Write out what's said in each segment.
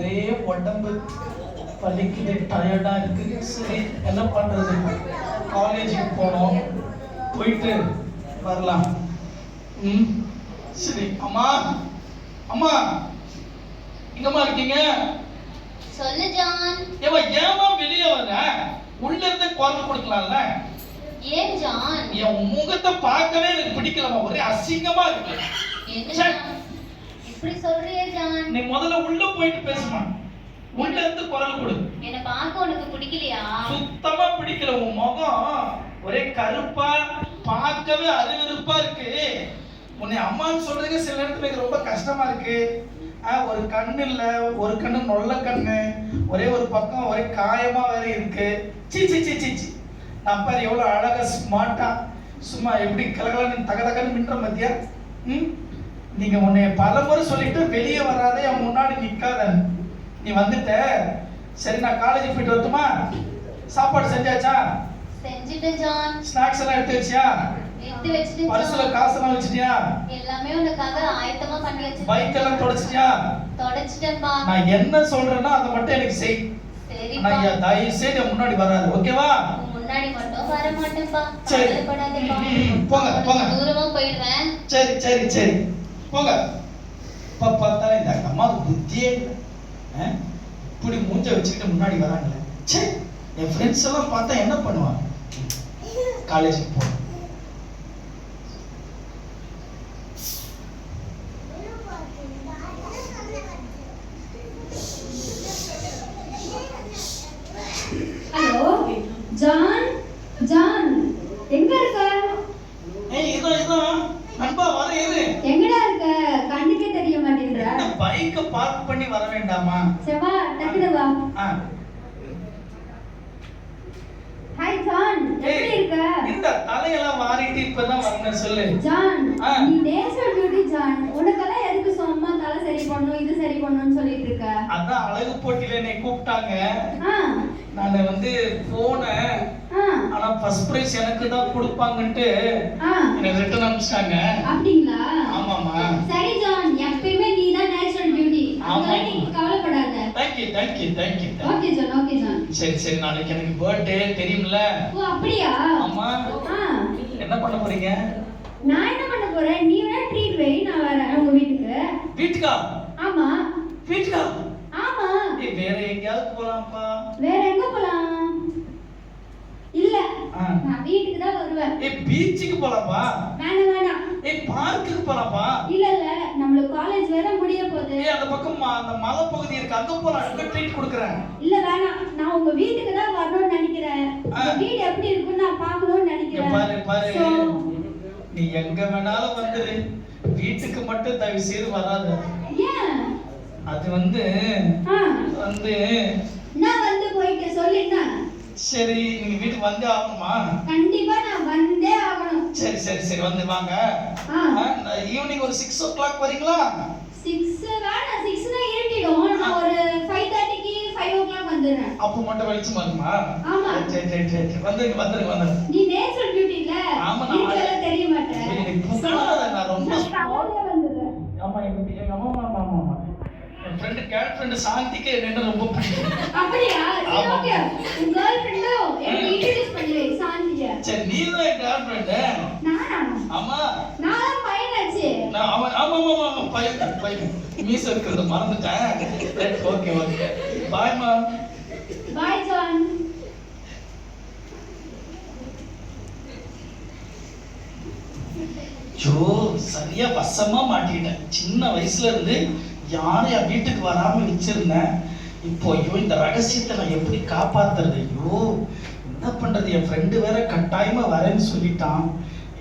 ஒரே உடம்பு வலிக்குது, டயர்டா இருக்கு. சரி என்ன பண்றது, காலேஜுக்கு போனோம், போயிட்டு வரலாம். சரி. அம்மா அம்மா எங்கம்மா இருக்கீங்க? சொல்லு ஜான். ஏமா வெளியே வர? உள்ள இருந்து குரல் கொடுக்கலாம்ல? ஏன் ஜான்? என் முகத்தை பார்க்கவே எனக்கு பிடிக்கலமா, ஒரே அசிங்கமா இருக்கு. என்ன ஜான் இப்படி சொல்றியே ஜான்? நீ முதல்ல உள்ள போயிட்டு பேசுமா, உள்ள இருந்து குரல் கொடு. என்ன பார்க்க உனக்கு பிடிக்கலையா? சுத்தமா பிடிக்கல. உன் முகம் ஒரே கருப்பா, பார்க்கவே அருவருப்பா இருக்கு. உன்னை அம்மான்னு சொல்றதுக்கு சில நேரத்துல எனக்கு ரொம்ப கஷ்டமா இருக்கு. ஒரு கண்ணு இல்ல, ஒரு கண்ணு நொல்ல கண்ணு, ஒரே ஒரு பக்கம் ஒரே காயமா வேற இருக்கு. C C C C C. நான் பாரு எவ்வளவு அழகா ஸ்மார்ட்டா சும்மா எப்படி கலகலன்னு தகதகன்னு மின்ற மத்தியா. நீங்க உன்னை பலமுறை சொல்லிட்டு வெளியே வராத, என் முன்னாடி நிக்காத. நீ வந்துட்ட. சரி நான் காலேஜ் போயிட்டு வரட்டுமா? சாப்பாடு செஞ்சாச்சா? செஞ்சிட்டேன் ஜான். ஸ்நாக்ஸ் எல்லாம் எடுத்து வச்சியா? எடுத்து வச்சிட்டேன். பர்சுல காசு எல்லாம் வச்சிட்டியா? எல்லாமே உனக்காக ஆயத்தமா பண்ணி வச்சிட்டேன். பைக் எல்லாம் தொடச்சிட்டியா? தொடச்சிட்டேன்பா. நான் என்ன சொல்றேன்னா அதை மட்டும் எனக்கு செய். சரிப்பா. நான் தயவு செய்து முன்னாடி வராது, ஓகேவா? முன்னாடி மட்டும் வர மாட்டேன்பா. சரி. கவலைப்படாதேப்பா. போங்க போங்க. தூரமா போயிடுறேன். சரி சரி சரி போங்க. இப்ப பார்த்தாலே இந்த அம்மாவுக்கு புத்தியே இல்லை. இப்படி மூஞ்ச வச்சுக்கிட்டு முன்னாடி வராங்களே. சரி, என் ஃப்ரெண்ட்ஸ் எல்லாம் பார்த்தா என்ன பண்ணுவாங்க? காலேஜுக்கு போகணும். Hello John. ஜான் எங்க இருக்க? இதோ நண்பா வர இரு. எங்கடா இருக்க? கண்ணுக்கே தெரிய மாட்டேங்கற. பைக்க பார்க் பண்ணி வர வேண்டாமா? செவா டக்குனு வா. ஹாய் ஜான், எப்படி இருக்க? இந்த தலையெல்லாம் வாரிட்டு இப்பதான் வரணும். சொல்லு ஜான். நீ நேஷனல் டியூட்டி ஜான். உனக்கெல்லாம் எதுக்கு சும்மா தலை சரி பண்ணனும் இது சரி பண்ணனும்னு சொல்லிட்டு இருக்க? அதான் அழகு போட்டியில என்னை கூப்பிட்டாங்க. நான் வந்து போனேன். ஆனா ஃபர்ஸ்ட் பிரைஸ் எனக்கு தான் கொடுப்பாங்கன்ட்டு என்ன ரிட்டர்ன் அனுப்பிச்சாங்க. அப்படிங்களா? ஆமாமா. சரி ஜான், எப்பவுமே நீ தான் நேஷனல் டியூட்டி. அதனால நீ கவலைப்படாத. Thank you. Okay John, okay John. சரி நாளைக்கு எனக்கு பர்த்டே தெரியும்ல? ஓ அப்படியா? ஆமா. என்ன பண்ண போறீங்க? நான் என்ன பண்ண போறேன்? நீ வேணா ட்ரீட் வை, நான் வரேன் உங்க வீட்டுக்கு. வீட்டுக்கா? ஆமா. வீட்டுக்கா? ஆமா. வேற எங்கயாவது போலாம்ப்பா. வேற எங்க போலாம்? இல்ல, நான் வீட்டுக்கு தான் வருவேன். பீச்சுக்கு போலாம்ப்பா. வேணாம். பார்க்குக்கு போலாம்ப்பா. இல்ல நம்மளுக்கு காலேஜ் வேற முடிய போகுது. அந்த பக்கம் அந்த மலை பகுதி இருக்கு, அங்க போலாம். அங்க ட்ரீட் கொடுக்கறேன். இல்ல வேணாம், நான் உங்க வீட்டுக்கு தான் வரணும்னு நினைக்கிறேன். உங்க வீடு எப்படி இருக்குன்னு நான் பார்க்கணும்னு நினைக்கிறேன். பாரு நீ எங்க வேணாலும் வந்துரு, வீட்டுக்கு மட்டும் தயவு செய்து வராத. ஏன்? அது வந்து நான் வந்து போயிட்டு சொல்லிட்டேன். சரி நீங்க வீட்டுக்கு வந்தே ஆகணுமா? கண்டிப்பா நான் வந்தே ஆகணும். சரி வந்து வாங்க. ஈவினிங் ஒரு 6 o'clock வரீங்களா? 6 வேணாம், 6 தான் இருட்டிடும். நான் ஒரு 5:30க்கு 5 o'clock வந்துறேன். அப்போ மட்டும் வெளிச்சமா இருக்குமா? ஆமா. சரி வந்துருங்க. நீ நேஷனல் டியூட்டி இல்ல? ஆமா. நான் தெரிய மாட்டேன். எனக்கு புகழாத, நான் ரொம்ப காலையில வந்துறேன். ஆமா. எங்க அம்மா என் ஃப்ரெண்ட் கேர்ள் ஃப்ரெண்ட் சாந்திக்கு என்ன ரொம்ப பிடிக்கும். அப்படியா? சரி ஓகே. உங்க கேர்ள் ஃப்ரெண்டோ எனக்கு இன்ட்ரோ듀ce பண்ணி சாந்திய. சரி நீ தான் கேர்ள் ஃப்ரெண்ட்? நானா? ஆமா. நான் பையனாச்சு. ஆமா பையன். மீச இருக்கிறத மறந்துட்டேன். ஓகே பாய் மா. பாய் ஜான். சரியா வசமா மாட்டிக்கிட்டேன். சின்ன வயசுல இருந்து யாரும் என் வீட்டுக்கு வராம வச்சிருந்தேன். இப்போ இந்த ரகசியத்தை நான் எப்படி காப்பாத்துறது? என்ன பண்றது? என் ஃப்ரெண்டு வேற கட்டாயமா வரேன்னு சொல்லிட்டான்.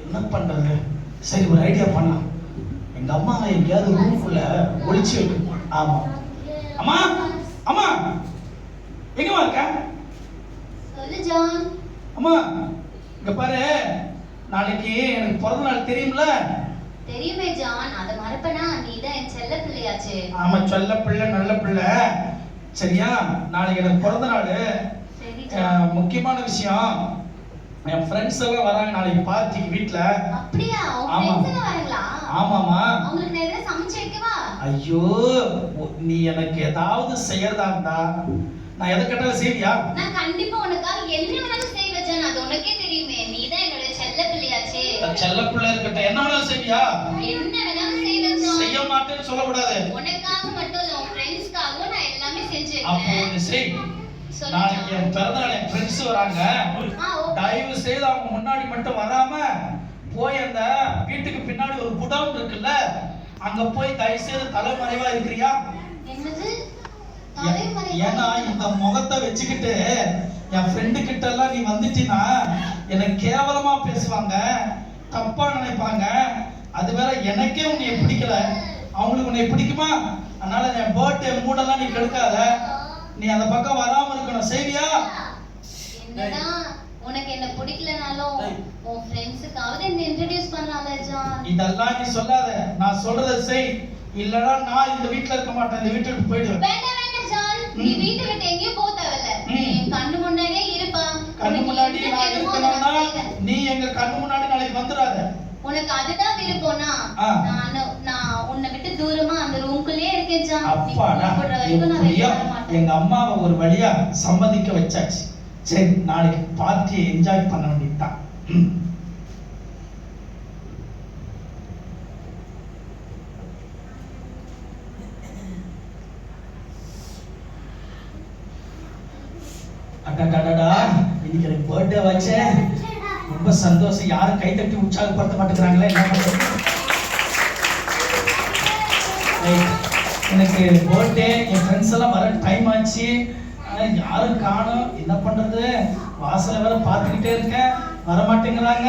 என்ன பண்றது? சரி ஒரு ஐடியா பண்ணலாம். எங்க அம்மா எங்கேயாவது ரூம்குள்ள ஒளிச்சு வைக்கணும். அம்மா எங்கம்மா இருக்க? சொல்லு ஜான். அம்மா இங்க பாரு, நாளைக்கு எனக்கு பிறந்த நாள் தெரியும்ல? தெரியுமே ஜான், அத மறப்பனா? நீ தான் என் செல்ல பிள்ளையாச்சே. ஆமா, செல்ல பிள்ளை, நல்ல பிள்ளை. சரியா? நாளைக்கு எனக்கு பிறந்த நாள். முக்கியமான விஷயம், என் ஃப்ரெண்ட்ஸ் எல்லாம் வராங்க நாளைக்கு பார்ட்டிக்கு வீட்ல. அப்படியா? உங்க ஃப்ரெண்ட்ஸ் எல்லாம் வராங்களா? ஆமாமா. உங்களுக்கு நான் எதை சமைச்சு வைக்கவா? ஐயோ, நீ எனக்கு ஏதாவது செய்யறதா இருந்தா நான் எதை கேட்டாலும் செய்வியா? நான் கண்டிப்பா உனக்காக என்ன வேணாலும் செய்வேன் ஜான். அது உனக்கே தெரியுமே, நீதான் என்னோட செல்ல பிள்ளையாச்சே. செல்ல பிள்ளை இருக்கட்டும், என்ன வேணாலும் செய்வியா? என்ன வேணாலும் செய்வேன் ஜான். செய்ய மாட்டேன்னு சொல்லக்கூடாது. உனக்காக மட்டும் இல்ல, உன் ஃப்ரெண்ட்ஸ்க்காகவும் நான் எல்லாமே செஞ்சு அப்போ வைக்கிறேன். ஒண்ணு செய். சொல்லு நாளைக்கு ஜான். என் பிறந்தநாள் என் ஃப்ரெண்ட்ஸ் வராங்க. ஓகே. தயவு செய்து அவங்க முன்னாடி மட்டும் வராம போய் அந்த வீட்டுக்கு பின்னாடி ஒரு குடவுன் இருக்குல்ல, அங்க போய் தயவு செய்து தலைமறைவா இருக்கிறியா? என்னது? ஏன்னா இந்த முகத்தை வச்சுக்கிட்டு என் ஃப்ரெண்டு கிட்ட எல்லாம் நீ வந்துட்டீன்னா எனக்கு கேவலமா பேசுவாங்க, தப்பா நினைப்பாங்க. அது வேற எனக்கே உன்னை பிடிக்கல, அவங்களுக்கு உன்னை பிடிக்குமா? அதனால என் பர்த்டே மூடெல்லாம் நீ கெடுக்காத. நீ அந்த பக்கம் வராம இருக்கணும். செய்வியா? என்னதான் உனக்கு என்ன பிடிக்கலனாலும் உன் ஃப்ரெண்ட்ஸுக்காவது என்ன இன்ட்ரோடியூஸ் பண்ணலாம்ல ஜான். இதெல்லாம் நீ சொல்லாத, நான் சொல்றத செய். இல்லனா நான் இந்த வீட்ல இருக்க மாட்டேன், இந்த வீட்டுக்கு போயிடுவேன். வேண்டாம் வேண்டாம் ஜான், நீ வீட்டை விட்டு எங்கேயும் போக தேவையில்ல. நீ என் கண்ணு முன்னாடியே இருப்பா. கண்ணு முன்னாடி நான் இருக்கணும்னா நீ எங்க கண்ணு முன்னாடி நாளைக்கு வந்துடாத. உனக்கு அதுதான் விருப்பம்னா நான் உன்னை விட்டு தூரமா அந்த ரூம்குள்ளேயே இருக்கேன் ஜான். அப்பாடா, வரைக்கும் நான் வெளியே வர மாட்டேன். எங்க அம்மாவை ஒரு வழியா சம்மதிக்க வச்சாச்சு. சரி, நாளைக்கு பார்ட்டியை என்ஜாய் பண்ண வேண்டியதுதான். அடடடடா, இன்னைக்கு எனக்கு பர்த்டே வச்சே, ரொம்ப சந்தோஷம். யாரும் கை தட்டி உற்சாகப்படுத்த மாட்டேங்கிறாங்களே, என்ன பண்றது? எனக்கு பர்த்டே, என் ஃப்ரெண்ட்ஸ் எல்லாம் வர டைம் ஆச்சு, யாரும் காணோம். என்ன பண்றது? வாசல வேற பார்த்துக்கிட்டே இருக்கேன், வர மாட்டேங்கிறாங்க.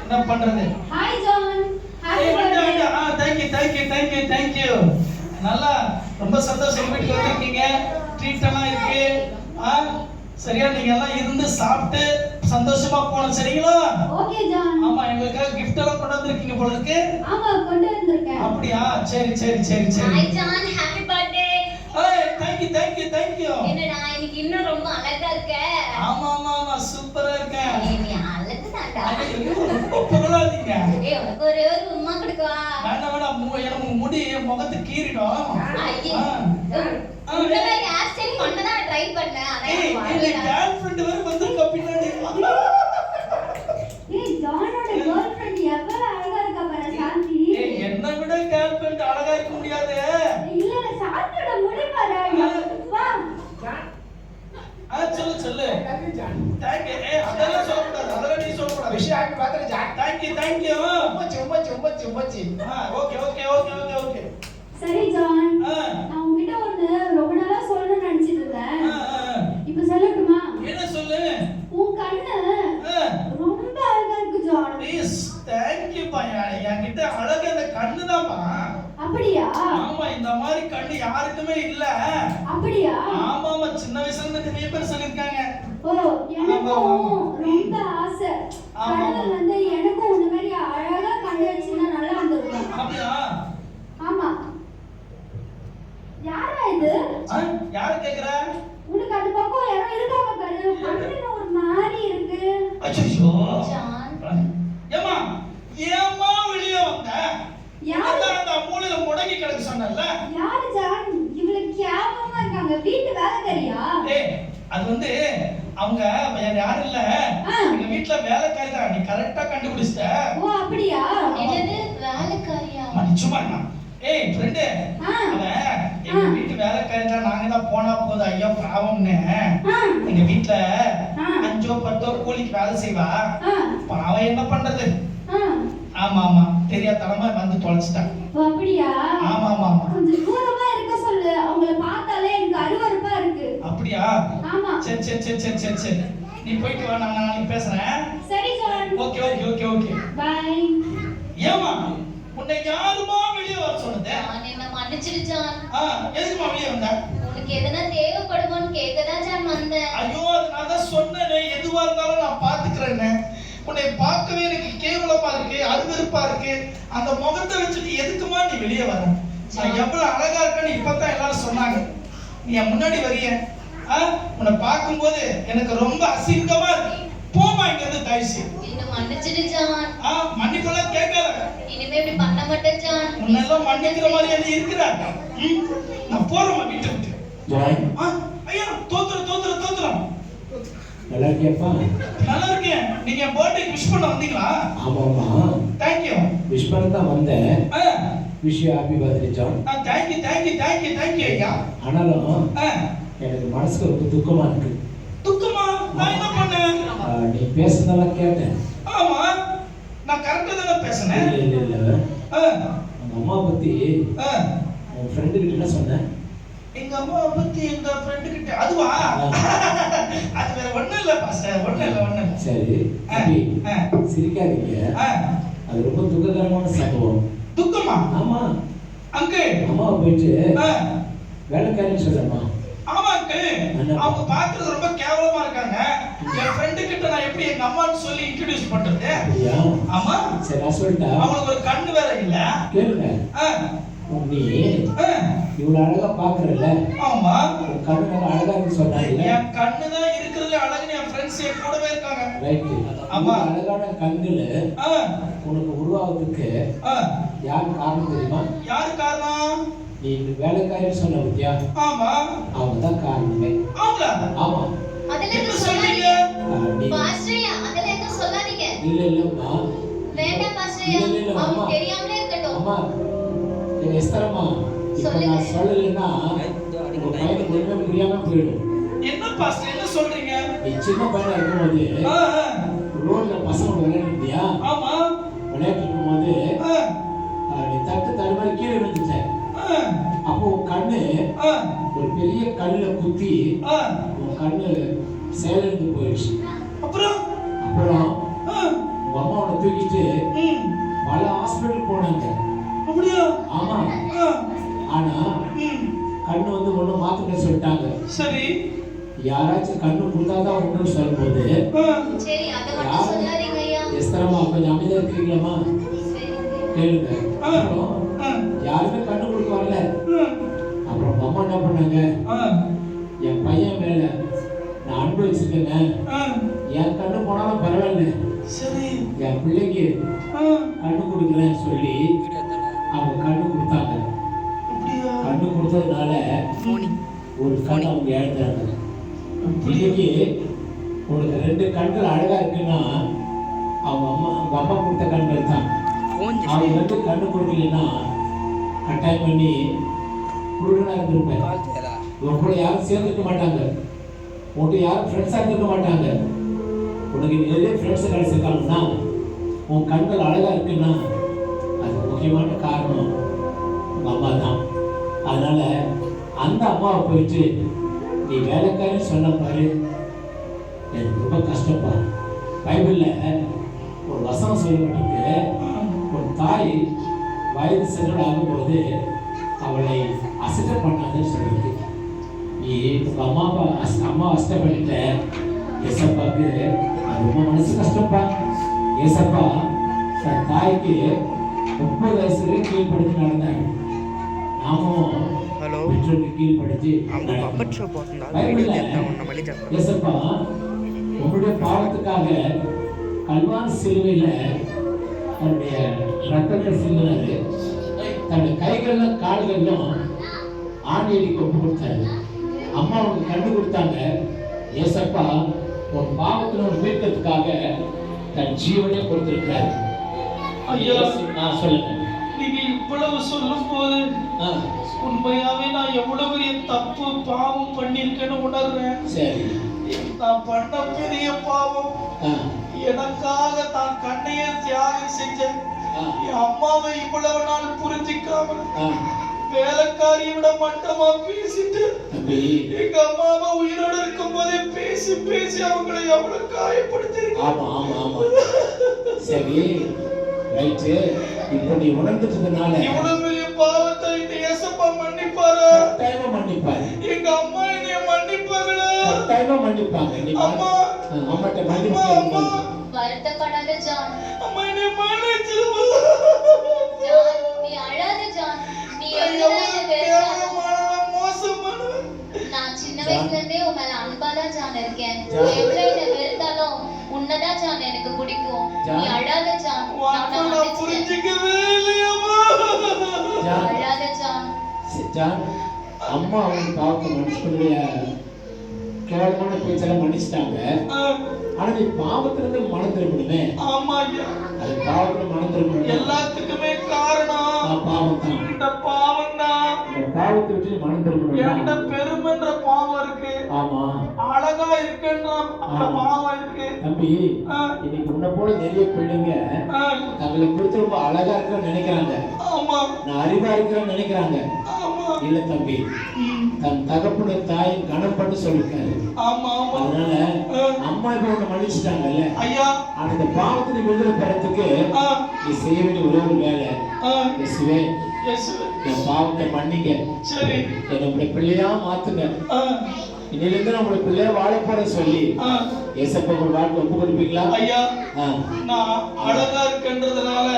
என்ன பண்றது? Hi John, happy birthday. Thank you. நல்லா, ரொம்ப சந்தோஷம். வீட்டுக்கு வந்திருக்கீங்க, ட்ரீட் எல்லாம் இருக்கு. சரியா, நீங்க எல்லாம் இருந்து சாப்பிட்டு சந்தோஷமா போகணும். சரிங்களா? Okay John. ஆமா, எங்களுக்காக gift எல்லாம் கொண்டு வந்திருக்கீங்க போல இருக்கு. ஆமா, கொண்டு வந்திருக்கேன். அப்படியா? சரி. Hi John, happy birthday. Thank you. என்னடா இன்னைக்கு இன்னும் ரொம்ப அழகா இருக்க. ஆமா, சூப்பரா இருக்கேன். நீ அழகு தான்டா. ரொம்ப புகழாதீங்க. ஏய், உனக்கு ஒரே ஒரு உம்மா கொடுக்கவா? வேண்டாம், எனக்கு முடி என் முகத்துக்கு கீறிடும். ஐயே. இந்த மாதிரி ஹேர் ஸ்டைல் பண்ணதான் ட்ரை பண்ணேன். ஆனா எனக்கு வரலடா. கேர்ள் ஃப்ரெண்ட் வேற வந்திருக்கா பின்னாடி. ஏய், ஜானோட கேர்ள் ஃப்ரெண்ட் எவ்வளவு அழகா இருக்கா பாரு, சாந்தி. என்ன விட கேர்ள் ஃப்ரெண்ட் அழகா இருக்க முடியாது. இல்ல, சாந்தியோட முடி பாரு. வா. சொல்லு. Thank you. அதெல்லாம் சொல்லக்கூடாது, அதெல்லாம் நீ சொல்லக்கூடாது. விஷயம் ஆகி பார்த்துட்டு ஜான். Thank you. உம்மச்சி. ஓகே. சரி ஜான், நான் உன்கிட்ட ஒண்ணு ரொம்ப நாளா சொல்லணும்னு நினைச்சிட்டு இருந்தேன். இப்ப சொல்லட்டுமா? என்ன சொல்லு? உன் கண்ணு ரொம்ப அழகா இருக்கு ஜான். ப்ளீஸ். தேங்க் யூ பா. என்கிட்ட அழகு அந்த கண்ணு தான்ப்பா. அப்படியா? ஆமா, இந்த மாதிரி கண்ணு யாருக்குமே இல்ல. அப்படியா? ஆமா, சின்ன வயசுல இருந்து நிறைய பேர் சொல்லிருக்காங்க. ஓ, எனக்கும் ரொம்ப ஆசை. கடவுள் வந்து எனக்கும் உன்ன மாதிரி அழகா கண்ணு வச்சுன்னா நல்லா இருந்திருக்கும். அப்படியா? ஆமா. யாரா இது? யாரு கேக்குற? உனக்கு அந்த பக்கம் யாரோ இருக்காங்க பாரு. கண்ணுல ஒரு மாதிரி இருக்கு. அச்சச்சோ. ஜான், ஏமா வெளிய வந்த? யாரு? அந்த மூலையில முடங்கி கிடக்கு சொன்னல்ல. யாரு ஜான்? இவ்வளவு கேவலமா இருக்காங்க. வீட்டு வேலைக்காரியா? அது வந்து அவங்க வேற யாரும் இல்ல, எங்க வீட்ல வேலைக்காரி தான். நீ கரெக்டா கண்டுபிடிச்சிட்ட. ஓ, அப்படியா? என்னது வேலைக்காரியா? சும்மா ஃப்ரெண்டு, அவன் எங்க வீட்டு வேலைக்காரி தான். நாங்க தான் போனா போதும், ஐயோ பாவம்னு. எங்க வீட்ல 5 10 கூலிக்கு வேலை செய்வா. பாவம், என்ன பண்றது? ஆமா, தெரியாதனமா வந்து தொலைச்சிட்டான். ஓ, அப்படியா? ஆமா. கொஞ்சம் தூரமா இருக்க சொல்லு. அவங்கள பார்த்தாலே எனக்கு அருவருப்பா இருக்கு. அப்படியா? ஆமா. சரி. நீ போயிட்டு வா, நான் நாளைக்கு பேசுறேன். சரி ஜான். ஓகே. பை. ஏமா, உன்னை யாருமா வெளிய வர சொன்னது? ஜான், என்ன மன்னிச்சிடு ஜான். எதுக்குமா வெளிய வந்த? உனக்கு எதனா தேவைப்படுமோன்னு கேட்கதான் ஜான் வந்தேன். ஐயோ, அது நான் தான் சொன்னேனே, எதுவா இருந்தாலும் நான் பாத்துக்கிறேன்னு. உன்னை பார்க்கவே எனக்கு கேவலமா இருக்கு, அருவருப்பா இருக்கு. அந்த முகத்தை வச்சுட்டு எதுக்குமா நீ வெளியே வர? நான் எவ்வளவு அழகா இருக்கேன்னு இப்பதான் எல்லாரும் சொன்னாங்க. நீ என் முன்னாடி வரிய, உன்னை பார்க்கும்போது எனக்கு ரொம்ப அசிங்கமா இருக்கு. போமா இங்க இருந்து தயவுசெய்து. என்ன மன்னிச்சிடு ஜான். மன்னிப்பெல்லாம் கேட்காத. இனிமே இனிமே இப்படி பண்ண மாட்டேன் ஜான். உன்னெல்லாம் மன்னிக்கிற மாதிரி அது இருக்கிறா. நான் போறேம்மா வீட்டை விட்டு. ஜாய் ஐயா தோத்துறோம். நல்லா இருக்கியாப்பா? நல்லா இருக்கேன். நீங்க என் பர்த்டே விஷ் பண்ண வந்தீங்களா? ஆமாம்மா, தேங்க்யூ. விஷ் பண்ண தான் வந்தேன். Wish you happy birthday John. Thank you ஐயா. ஆனாலும் எனக்கு மனசுக்கு ரொம்ப துக்கமா இருக்கு. துக்கமா? நான் என்ன பண்ணேன்? நீ பேசுனதெல்லாம் கேட்டேன். ஆமா, நான் கரெக்டா தானே பேசுனேன். இல்ல உங்க அம்மா பத்தி உன் ஃப்ரெண்டு கிட்ட என்ன சொன்ன? எங்க அம்மா பத்தி எங்க ஃப்ரெண்டு கிட்ட அதுவா? அது வேற ஒண்ணும் இல்ல பாஸ்டர், ஒண்ணும் இல்ல. சரி, தம்பி சிரிக்காதீங்க. அது ரொம்ப துக்ககரமான சம்பவம். துக்கமா? ஆமா அங்கிள். அம்மாவை போயிட்டு வேலைக்காரின்னு சொல்லமா? ஆமா அங்கிள், அவங்க பாக்குறது ரொம்ப கேவலமா இருக்காங்க. என் ஃப்ரெண்டு கிட்ட நான் எப்படி எங்க அம்மான்னு சொல்லி இன்ட்ரோடியூஸ் பண்றது? ஆமா சரி, நான் சொல்லிட்டா அவங்களுக்கு ஒரு கண்ணு வேற இல்ல. கேளுங்க, நீ இவ்வளவு அழகா பாக்குறல்ல? ஆமா, உன் கண்ணு நல்லா அழகா இருக்கு சொன்னாங்கல்ல? என் கண்ணு தான் இருக்கிறதுல அழகுன்னு என் ஃப்ரெண்ட்ஸ் என் கூடவே இருக்காங்க. ரைட். ஆமா, அழகான கண்ணுல உனக்கு உருவாவதுக்கு யார் காரணம் தெரியுமா? யாரு காரணம்? நீ இந்த வேலைக்காரின்னு சொன்ன பத்தியா? ஆமா, அவங்க தான் காரணமே. ஆமா ஆமா. அதெல்லாம் என்ன எதுவும் சொல்றீங்க? சொல்லாதீங்க பாஸ்டர்யா. அதெல்லாம் எதுவும் சொல்லாதீங்க. இல்லம்மா, வேண்டாம் பாஸ்டர்யா, அவங்க தெரியாமலே இருக்கட்டும். அம்மா எஸ்தரம்மா, இப்ப நான் சொல்லலைன்னா உங்க பையனுக்கு ஒண்ணுமே புரியாம போயிடும். என்ன பாஸ்டர் என்ன சொல்றீங்க? நீ சின்ன பையனா இருக்கும்போது ரோட்ல பசங்க விளையாடுறியா? ஆமா, விளையாட்டு இருக்கும்போது நீ தடுமாறி கீழே விழுந்துட்ட. அப்போ உன் கண்ணு ஒரு பெரிய கல்லுல குத்தி உன் கண்ணு செயலிழந்து போயிடுச்சு. அப்புறம் உங்க அம்மா உன்னை தூக்கிட்டு பல ஹாஸ்பிட்டல் போனாங்க. அப்படியா? ஆமா. ஆனா கண்ணு வந்து ஒண்ணு மாத்திரை சொல்லிட்டாங்க. சரி, யாராச்சும் கண்ணு கொடுத்தாதான் ஒண்ணு சொல்லும்போது சரி, அத மட்டும் சொல்லாதீங்க ஐயா. எஸ்தரமா கொஞ்சம் அமைதியா இருக்கீங்களா? கேளுங்க. அப்புறம் யாருமே கண்ணு கொடுக்க வரல. அப்புறம் அம்மா என்ன பண்ணாங்க? என் பையன் மேல நான் அன்பு வச்சிருக்கேங்க, என் கண்ணு போனாலும் பரவாயில்ல, சரி என் பிள்ளைக்கு கண்ணு கொடுக்குறேன்னு சொல்லி அவங்க கண்ணு கொடுத்தாங்க. கண்ணு கொடுத்ததுனால ஒரு கண்ணு அவங்க இழந்தாங்க. இன்னைக்கு உனக்கு 2 கண்கள் அழகா இருக்குன்னா அவங்க அம்மா கொடுத்த கண்கள் தான். அவங்க வந்து கண்ணு கொடுக்கலன்னா கட்டாயம் பண்ணி குருடனா இருந்திருப்பேன். உன் கூட யாரும் சேர்ந்துக்க மாட்டாங்க, உன்கிட்ட யாரும் ஃப்ரெண்ட்ஸா இருந்துக்க மாட்டாங்க. உனக்கு நிறைய ஃப்ரெண்ட்ஸ் கிடைச்சிருக்காங்கன்னா உன் கண்கள் அழகா இருக்குன்னா அது முக்கியமான காரணம் உங்க அம்மா தான். அதனால அந்த அம்மாவை போயிட்டு நீ வேலைக்காரின்னு சொன்ன பாரு, எனக்கு ரொம்ப கஷ்டப்பா. பைபிள்ல ஒரு வசனம் சொல்லப்பட்டிருக்கு, ஒரு தாய் வயது சென்றோடு ஆகும்போது அவளை அசட்ட பண்ணாதுன்னு சொல்லியிருக்கு. நீ உங்க அம்மா கஷ்டப்பட்டுட்ட. ஏசப்பாக்கு அது ரொம்ப மனசு கஷ்டப்பா. ஏசப்பா தன் தாய்க்கு 30 வயசுல கீழ்படுத்தி நடந்தாங்க. நாமும் பெற்றோருக்கு கீழ்படுத்தி ஏசப்பா உன்னுடைய பாவத்துக்காக கல்வான் சிலுவையில தன்னுடைய ரத்தத்தை சிந்தினாரு. தன்னுடைய கைகள்ல கால்களும் ஆணியடிக்கு ஒப்பு கொடுத்தாரு. அம்மா உனக்கு கண்டு கொடுத்தாங்க. ஏசப்பா உன் பாவத்துல ஒரு மீட்கிறதுக்காக தன் ஜீவனே கொடுத்திருக்கிறாரு. ஐயா, சொல்லுங்க. நீங்க இவ்வளவு சொல்லும் போது உண்மையாவே நான் எவ்வளவு பெரிய தப்பு பாவம் பண்ணிருக்கேன்னு உணர்றேன். சரி, நான் பண்ண பெரிய பாவம். எனக்காக தான் கண்ணையே தியாகம் செஞ்சேன். என் அம்மாவை இவ்வளவு நாள் புரிஞ்சிக்காம வேலைக்காரியை விட மட்டமா பேசிட்டு எங்க அம்மாவை உயிரோடு இருக்கும் போதே பேசி பேசி அவங்களை எவ்வளவு காயப்படுத்திருக்கேன். சரி, ரைட்டு. இப்போ நீ உணர்ந்துட்டதுனால இவ்வளவு பெரிய பாவத்தை இந்த ஏசப்பா மன்னிப்பாரா? கட்டாயமா மன்னிப்பாரு. எங்க அம்மா என்னைய மன்னிப்பாங்களா? கட்டாயமா மன்னிப்பாங்க. நீ அம்மா அம்மாட்ட மன்னிப்பு வருத்தப்படாத ஜான். அம்மா என்னைய மன்னிச்சிருமா? ஜான், நீ அழாத ஜான். நீ மோசமானவன். நான் சின்ன வயசுல இருந்தே உன் மேல அன்பாதான் ஜான் இருக்கேன். எவ்வளவு என்ன வெறுத்தாலும் உன்னதான் ஜான் எனக்கு பிடிக்கும். நீ அழாத ஜான். புரிஞ்சுக்கவே இல்லை. ஜான், அம்மா அவங்க பாவத்தை மனுஷனுடைய கேவலமான பேச்செல்லாம் மன்னிச்சிட்டாங்க. ஆனா நீ பாவத்துல இருந்து மனம் திரும்பணுமே. ஆமா ஐயா, அது பாவத்துல மனம் திரும்பணும். எல்லாத்துக்குமே காரணம் பாவம் தான். இந்த பாவம் தான். இந்த பாவத்தை விட்டு மனம் திரும்பணும். என்கிட்ட பெருமைன்ற பாவம் இருக்கு. ஆமா, அழகா இருக்குன்ற அந்த பாவம் இருக்கு. தம்பி, இன்னைக்கு உன்னை போல நிறைய பிள்ளைங்க தங்களை குறித்து ரொம்ப அழகா இருக்கணும்னு நினைக்கிறாங்க. ஆமா, நான் அறிவா இருக்கிறேன்னு நினைக்கிறாங்க. ஆமா இல்ல தம்பி, தன் தகப்பன தாயின் கணம் பண்ணி சொல்லிருக்காரு. ஆமா ஆமா. அதனால அம்மா இப்ப உன்னை மன்னிச்சுட்டாங்கல்ல ஐயா, அந்த பாவத்துல விடுதலை பெறத்துக்கு நீ செய்ய வேண்டிய ஒரே ஒரு வேலை, இயேசுவே என் பாவத்தை மன்னிங்க, சரி என்னுடைய பிள்ளையா மாத்துங்க, இன்னிலிருந்து நம்மளுடைய பிள்ளையா வாழ போற சொல்லி ஏசப்பா ஒரு வாழ்க்கை ஒப்பு கொடுப்பீங்களா? ஐயா, நான் அழகா இருக்குன்றதுனால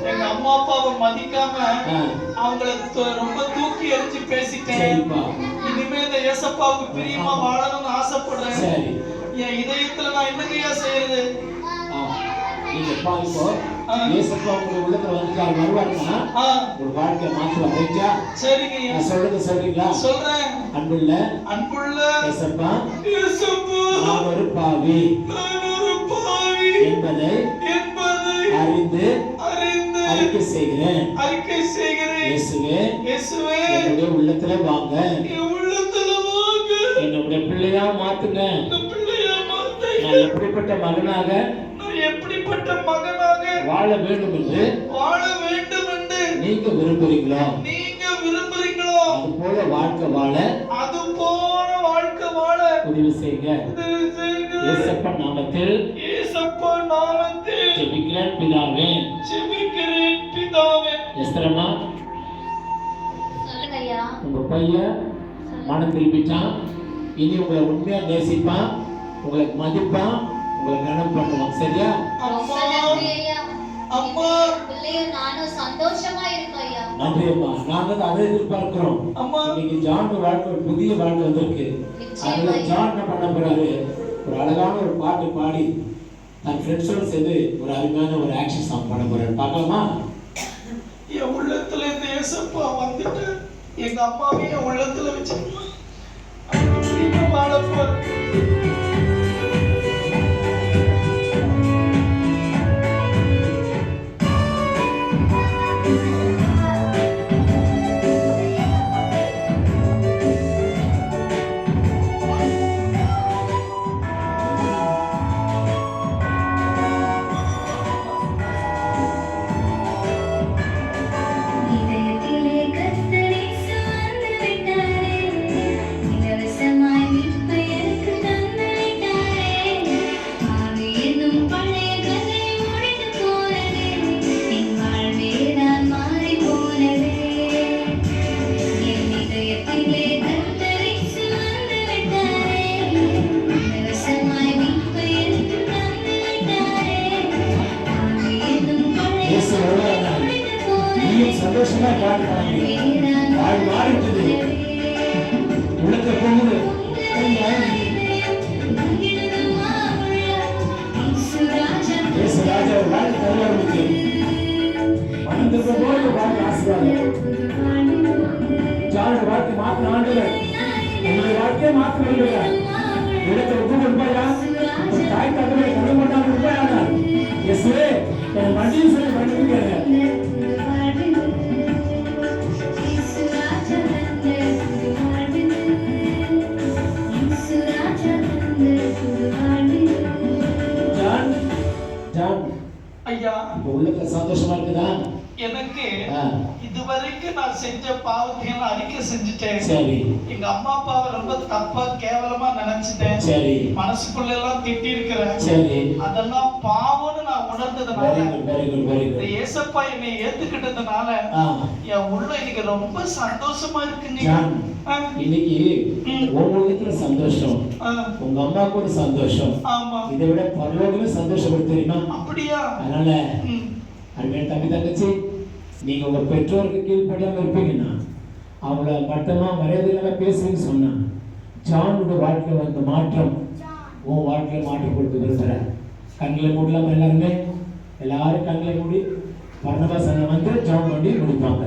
எங்க அம்மா அப்பாவை மதிக்காம அவங்கள ரொம்ப தூக்கி எறிஞ்சு பேசிட்டேன். இனிமே இந்த ஏசப்பாவுக்கு பிரியமா வாழணும்னு ஆசைப்படுறேன். சரி, என் இதயத்துல நான் என்னங்கய்யா செய்யறது? நீங்க பாருங்க, ஏசப்பா உங்க உள்ளத்துல வந்துட்டாரு, வருவாருன்னா ஒரு வாழ்க்கையை மாத்துவார். ரைட்டா? சரிங்க, நான் சொல்றது சொல்றீங்களா? சொல்றேன். அன்புள்ள ஏசப்பா, நான் ஒரு பாவி என்பதை அறிந்து அறிக்கை செய்கிறேன். இயேசுவே, என்னுடைய உள்ளத்துல வாங்க, என்னுடைய பிள்ளையா மாத்துங்க. நான் எப்படிப்பட்ட மகனாக வாழ வேண்டும் என்று நீங்க விரும்புறீங்களோ அது போல வாழ்க்கை வாழ உதவி செய்யுங்க. இயேசப்பா நாமத்தில் ஜெபிக்கிறேன் பிதாவே. எஸ்தரம்மா, சொல்லுங்க ஐயா. உங்க பையன் மனம் திரும்பிட்டான். இனி உங்களை உண்மையா நேசிப்பான், உங்களை மதிப்பான், உங்களை கனம் பண்ணுவான். சரியா? ரொம்ப நன்றி ஐயா. அம்மா, பிள்ளையும் நானும் சந்தோஷமா இருக்கோம் ஐயா. நன்றி அம்மா. நாங்க அதை எதிர்பார்க்கிறோம். இன்னைக்கு ஜான் வாழ்க்கை ஒரு புதிய வாழ்க்கை வந்திருக்கு. அதனால ஜான் என்ன பண்ண போறாரு, ஒரு அழகான ஒரு பாட்டு பாடி தன் ஃப்ரெண்ட்ஸோட சேர்ந்து ஒரு அருமையான ஒரு ஆக்ஷன் சாங் பண்ண போறாரு. பார்க்கலாமா? என் உள்ளத்துல இந்த ஏசப்பா வந்துட்டு எங்க அம்மாவையும் என் உள்ளத்துல வச்சுக்கணும். வாழ போறேன். சந்தோஷமா பாட்டு பாடுங்க. வாழ் மாறிட்டது, உலக போகுது. ராஜா வாழ்க்கை தருவாருக்கு மனதிற்கு போது வாழ்க்கை ஆசீர்வாதம். ஜானோட வாழ்க்கை மாற்ற ஆண்டவர் உங்களுடைய வாழ்க்கையை மாற்ற வேண்டுகிறார். இடத்தை ஒப்பு கொடுப்பாயா? தாய் தகவலை கடன் பண்ணாமல் இருப்பாயா? இயேசுவே, என் வண்டியும் சொல்லி பண்ணிருக்கேன். ஐயா, உள்ளத்துல சந்தோஷமா இருக்குதா? எனக்கு இதுவரைக்கும் நான் செஞ்ச பாவத்தையும் அறிக்கை செஞ்சுட்டேன். சரி. எங்க அம்மா அப்பாவை ரொம்ப தப்பா கேவலமா நினைச்சிட்டேன். சரி. மனசுக்குள்ள எல்லாம் திட்டி இருக்கிறேன். சரி. அதெல்லாம் பாவம்னு நான் உணர்ந்ததுனால இந்த ஏசப்பா என்னை ஏத்துக்கிட்டதுனால என் உள்ள இன்னைக்கு ரொம்ப சந்தோஷமா இருக்குங்க. இன்னைக்கு உங்களுக்கு சந்தோஷம், உங்க அம்மாவுக்கு ஒரு சந்தோஷம். ஆமா, இதை விட பரலோகமே சந்தோஷப்பட தெரியுமா? அப்படியா? அதனால அருமையான தம்பி தங்கச்சி, நீங்க உங்க பெற்றோருக்கு கீழ்ப்படியாம இருப்பீங்கன்னா அவங்கள மட்டமா மரியாதை இல்லாம பேசுறீங்கன்னு சொன்னா ஜானோட வாழ்க்கையில வந்த மாற்றம் உன் வாழ்க்கையில மாற்றம் கொடுத்து விரும்புறேன். கண்களை மூடலாம எல்லாருமே, எல்லாரும் கண்களை மூடி பர்னபாஸ் வந்து ஜான் பண்ணி முடிப்பாங்க.